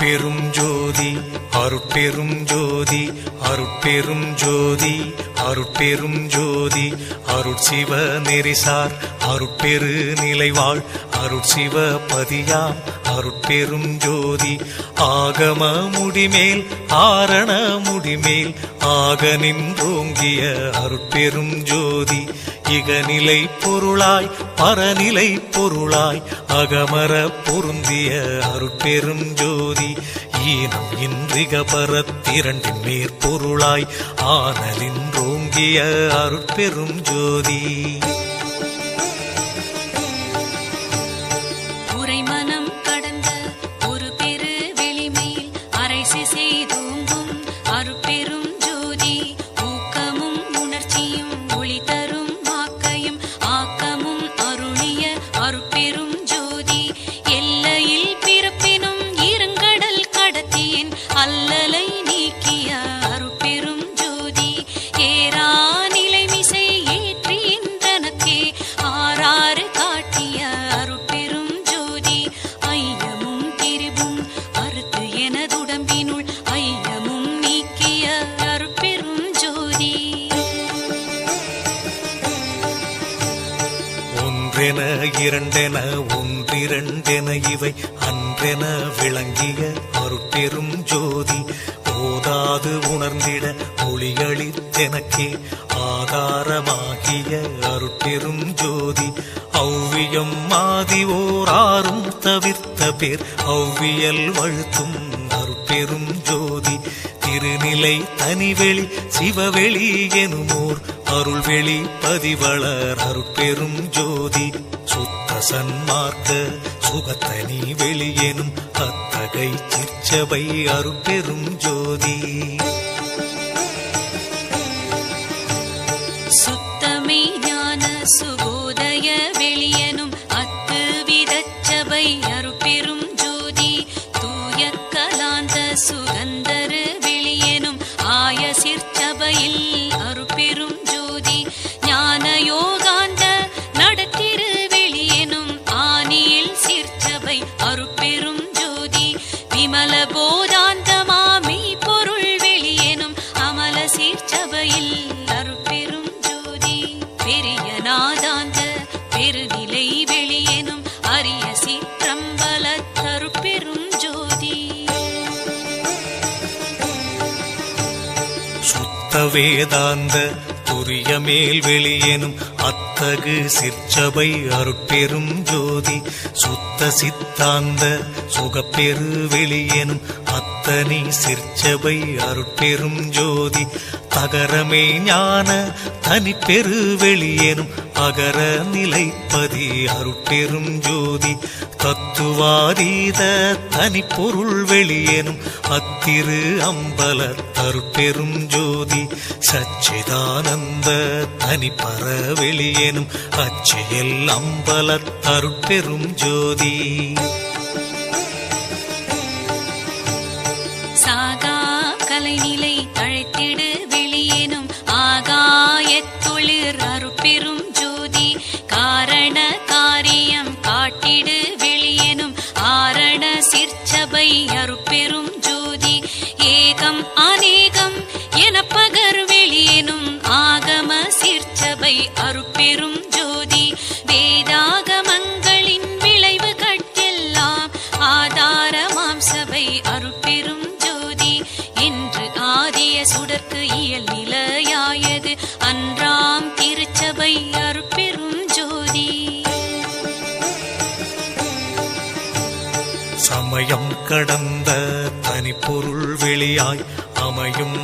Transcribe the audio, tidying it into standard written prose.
அருட்பெரும் ஜோதி அருட்பெரும் ஜோதி அருட்பெரும் ஜோதி அருட்பெரும் ஜோதி அருட்சிவ நெறிசார் அருட்பெரு நிலைவாழ் அருட்சிவ பதியாம் அருட்பெரும் ஜோதி ஆகம முடிமேல் ஆரண முடிமேல் ஆக நின்றோங்கிய அருட்பெரும் ஜோதி இகநிலை பொருளாய் பரநிலை பொருளாய் அகமர பொருந்திய அருட்பெரும் ஜோதி ஈனம் இன்றிக பரத்திரண்டின் மேற்பொருளாய் ஆனலின்றோங்கிய அருட்பெரும் ஜோதி உரைமனம் கடந்த ஒரு பெரு வெளிமேல் அரைசி செய்தோங்கும் அருட்பெரும் ஜோதி ஊக்கமும் உணர்ச்சியும் ஒளி தரும் ஆக்கையும் ஆக்கமும் அருளிய அருட்பெரும் ஜோதி எல்லையில் பிறப்பினும் இருங்கடல் கடத்தியின் அல்லலை நீக்கிய அருட்பெரும் ஜோதி ஏரா நிலைமிசை ஏற்றின்றனக்கே ஆறாறு காட்டிய அருட்பெரும் ஜோதி ஐயமும் திரிவும் அறுத்து எனதுடம்பினுள் ஐயமும் நீக்கிய அருட்பெரும் ஜோதி ஒன்றென இரண்டென ஒன்றிரண்டென இவை அன்றென விளங்கிய அருட்பெரும் ஜோதி ஓதாது உணர்ந்திட ஒளியளித்தெனக்கே ஆதாரமாகிய அருட்பெரும் ஜோதி ஔவியம் மாதி ஓராறும் தவிர்த்த பேர் ஔவியல் வழுத்தும் அருட்பெரும் ஜோதி திருநிலை தனிவெளி சிவவெளி எனுமோர் அருள்வெளி பதிவளர் அருட்பெரும் ஜோதி சுத்த சன்மார்க்க சுகத்தனி வெளியெனும் அத்தகை சிற்சபை அருட்பெரும் ஜோதி சுத்தமே ஞான சுபோதய வெளியனும் அத்து விதச்சபை அருட்பெரும் ஜோதி தூய கலாந்த சுகந்தரு வெளியனும் ஆய சிற்சபையில் அருட்பெரும் ஜோதி ஞான யோகாந்த நடத்திரு வெளியனும் ஆனியில் சிற்சபை அருட்பெரும் ஜோதி விமல போதாந்தமாமை பொருள் வெளியனும் அமல சிற்சபையில் அருட்பெரும் ஜோதி பெரிய நாதாந்த பெருநிலை வெளியனும் அரிய சிற்றம்பல அருட்பெரும் ஜோதி சுத்த வேதாந்த துரிய மேல் வெளியெனும் அத்தகு சிற்சபை அருட்பெரும் ஜோதி சுத்த சித்தாந்த சுகப்பெரு வெளியெனும் அத்தனி சிற்சபை அருட்பெரும் ஜோதி தகரமே ஞான தனிப்பெரு வெளியெனும் அகர நிலைப்பதி அருட்பெரும் ஜோதி தத்துவாதீத தனிப்பொருள் வெளியெனும் அத்திரு அம்பல அருட்பெரும் ஜோதி சச்சிதானந்த தனிப்பர வெளியெனும் அச்சியல் அம்பல அருட்பெரும் ஜோதி சாகா கலைநிலை தழைத்திடு வெளியேனும் ஆகாயத்தொழிற் அருட்பெரும் ஜோதி காரண காரியம் காட்டிடு வெளியேனும் ஆரண சிற்சபை அருட்பெரும் ஜோதி ஏகம் அநேகம் என பகர் வெளியேனும் ஆகம சிற்சபை அருட்பெரும் ஜோதி வேதாகமங்களின் விளைவு கட்டெல்லாம் ஆதாரமாம் சபை அருட்பெரும் ஜோதி என்று ஆதிய சுடர்க்கு இயல் நிலையாயது அன்றாம் திருச்சபை அருட்பெரும் ஜோதி சமயம் கடந்த தனிப்பொருள் வெளியாய் அமையும்